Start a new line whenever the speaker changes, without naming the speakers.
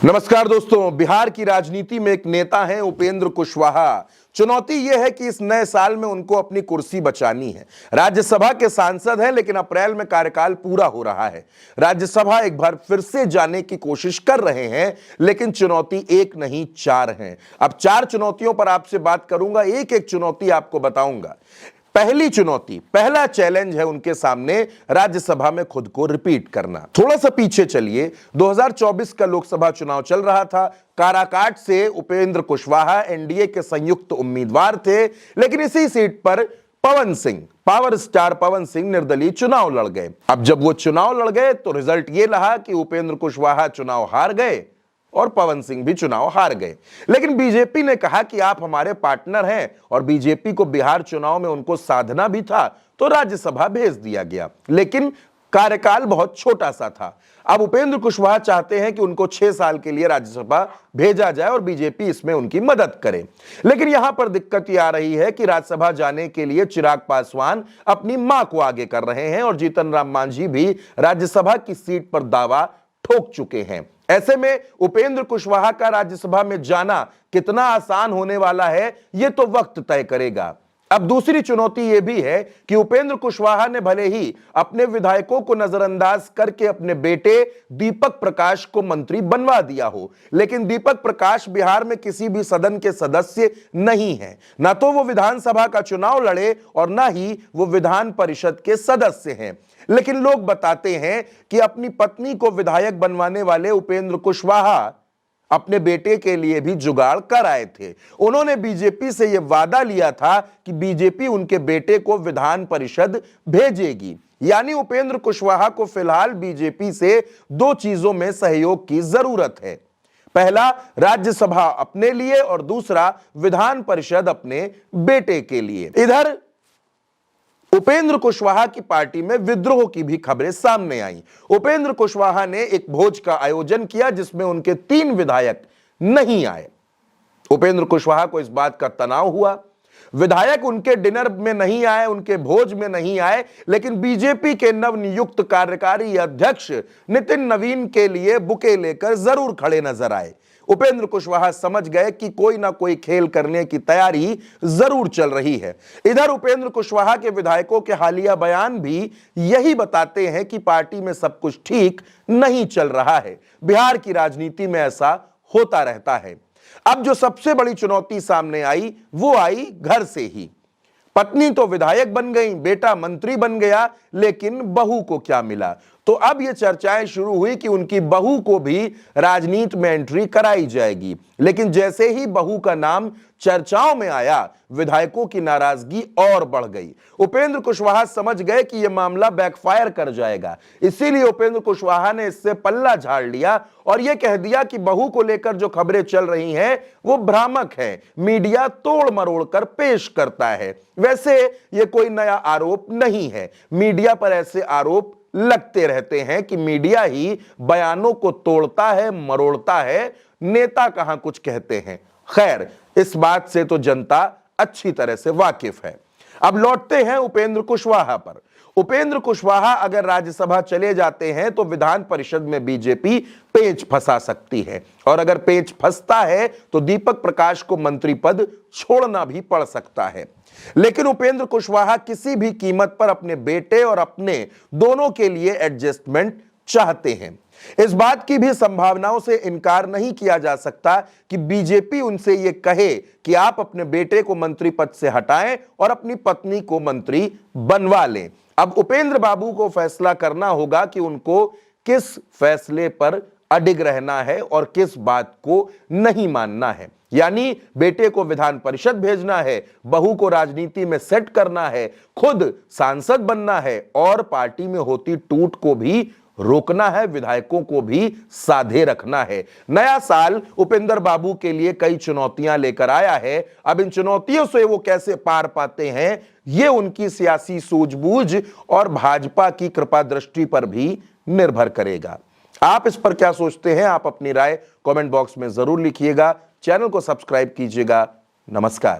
नमस्कार दोस्तों, बिहार की राजनीति में एक नेता हैं उपेंद्र कुशवाहा। चुनौती यह है कि इस नए साल में उनको अपनी कुर्सी बचानी है। राज्यसभा के सांसद हैं, लेकिन अप्रैल में कार्यकाल पूरा हो रहा है। राज्यसभा एक बार फिर से जाने की कोशिश कर रहे हैं, लेकिन चुनौती एक नहीं चार है। अब चार चुनौतियों पर आपसे बात करूंगा, एक एक चुनौती आपको बताऊंगा। पहली चुनौती, पहला चैलेंज है उनके सामने राज्यसभा में खुद को रिपीट करना। थोड़ा सा पीछे चलिए, 2024 का लोकसभा चुनाव चल रहा था। काराकाट से उपेंद्र कुशवाहा एनडीए के संयुक्त उम्मीदवार थे, लेकिन इसी सीट पर पवन सिंह, पावर स्टार पवन सिंह निर्दलीय चुनाव लड़ गए। अब जब वो चुनाव लड़ गए तो रिजल्ट ये रहा कि उपेंद्र कुशवाहा चुनाव हार गए और पवन सिंह भी चुनाव हार गए। लेकिन बीजेपी ने कहा कि आप हमारे पार्टनर हैं, और बीजेपी को बिहार चुनाव में उनको साधना भी था, तो राज्यसभा भेज दिया गया। लेकिन कार्यकाल बहुत छोटा सा था। अब उपेंद्र कुशवाहा चाहते हैं कि उनको 6 साल के लिए राज्यसभा भेजा जाए और बीजेपी इसमें उनकी मदद करे। लेकिन यहां पर दिक्कत यह आ रही है कि राज्यसभा जाने के लिए चिराग पासवान अपनी मां को आगे कर रहे हैं, और जीतन राम मांझी भी राज्यसभा की सीट पर दावा ठोक चुके हैं। ऐसे में उपेंद्र कुशवाहा का राज्यसभा में जाना कितना आसान होने वाला है, यह तो वक्त तय करेगा। अब दूसरी चुनौती यह भी है कि उपेंद्र कुशवाहा ने भले ही अपने विधायकों को नजरअंदाज करके अपने बेटे दीपक प्रकाश को मंत्री बनवा दिया हो, लेकिन दीपक प्रकाश बिहार में किसी भी सदन के सदस्य नहीं है। ना तो वो विधानसभा का चुनाव लड़े और ना ही वो विधान परिषद के सदस्य हैं। लेकिन लोग बताते हैं कि अपनी पत्नी को विधायक बनवाने वाले उपेंद्र कुशवाहा अपने बेटे के लिए भी जुगाड़ कर आए थे। उन्होंने बीजेपी से यह वादा लिया था कि बीजेपी उनके बेटे को विधान परिषद भेजेगी। यानी उपेंद्र कुशवाहा को फिलहाल बीजेपी से दो चीजों में सहयोग की जरूरत है। पहला, राज्यसभा अपने लिए, और दूसरा, विधान परिषद अपने बेटे के लिए। इधर उपेंद्र कुशवाहा की पार्टी में विद्रोह की भी खबरें सामने आई। उपेंद्र कुशवाहा ने एक भोज का आयोजन किया जिसमें उनके 3 विधायक नहीं आए। उपेंद्र कुशवाहा को इस बात का तनाव हुआ। विधायक उनके डिनर में नहीं आए, उनके भोज में नहीं आए, लेकिन बीजेपी के नवनियुक्त कार्यकारी अध्यक्ष नितिन नवीन के लिए बुके लेकर जरूर खड़े नजर आए। उपेंद्र कुशवाहा समझ गए कि कोई ना कोई खेल करने की तैयारी जरूर चल रही है। इधर उपेंद्र कुशवाहा के विधायकों के हालिया बयान भी यही बताते हैं कि पार्टी में सब कुछ ठीक नहीं चल रहा है। बिहार की राजनीति में ऐसा होता रहता है। अब जो सबसे बड़ी चुनौती सामने आई, वो आई घर से ही। पत्नी तो विधायक बन गई, बेटा मंत्री बन गया, लेकिन बहू को क्या मिला? तो अब यह चर्चाएं शुरू हुई कि उनकी बहू को भी राजनीति में एंट्री कराई जाएगी। लेकिन जैसे ही बहू का नाम चर्चाओं में आया, विधायकों की नाराजगी और बढ़ गई। उपेंद्र कुशवाहा समझ गए कि यह मामला बैकफायर कर जाएगा। इसीलिए उपेंद्र कुशवाहा ने इससे पल्ला झाड़ लिया और यह कह दिया कि बहू को लेकर जो खबरें चल रही हैं वो भ्रामक है, मीडिया तोड़ मरोड़ कर पेश करता है। वैसे यह कोई नया आरोप नहीं है, मीडिया पर ऐसे आरोप लगते रहते हैं कि मीडिया ही बयानों को तोड़ता है, मरोड़ता है, नेता कहां कुछ कहते हैं। खैर, इस बात से तो जनता अच्छी तरह से वाकिफ है। अब लौटते हैं उपेंद्र कुशवाहा पर। उपेंद्र कुशवाहा अगर राज्यसभा चले जाते हैं तो विधान परिषद में बीजेपी पेच फंसा सकती है, और अगर पेच फंसता है तो दीपक प्रकाश को मंत्री पद छोड़ना भी पड़ सकता है। लेकिन उपेंद्र कुशवाहा किसी भी कीमत पर अपने बेटे और अपने दोनों के लिए एडजस्टमेंट चाहते हैं। इस बात की भी संभावनाओं से इनकार नहीं किया जा सकता कि बीजेपी उनसे यह कहे कि आप अपने बेटे को मंत्री पद से हटाएं और अपनी पत्नी को मंत्री बनवा लें। अब उपेंद्र बाबू को फैसला करना होगा कि उनको किस फैसले पर अडिग रहना है और किस बात को नहीं मानना है। यानी बेटे को विधान परिषद भेजना है, बहू को राजनीति में सेट करना है, खुद सांसद बनना है, और पार्टी में होती टूट को भी रोकना है, विधायकों को भी साधे रखना है। नया साल उपेंद्र बाबू के लिए कई चुनौतियां लेकर आया है। अब इन चुनौतियों से वो कैसे पार पाते हैं, ये उनकी सियासी सूझबूझ और भाजपा की कृपा दृष्टि पर भी निर्भर करेगा। आप इस पर क्या सोचते हैं? आप अपनी राय कमेंट बॉक्स में जरूर लिखिएगा। चैनल को सब्सक्राइब कीजिएगा। नमस्कार।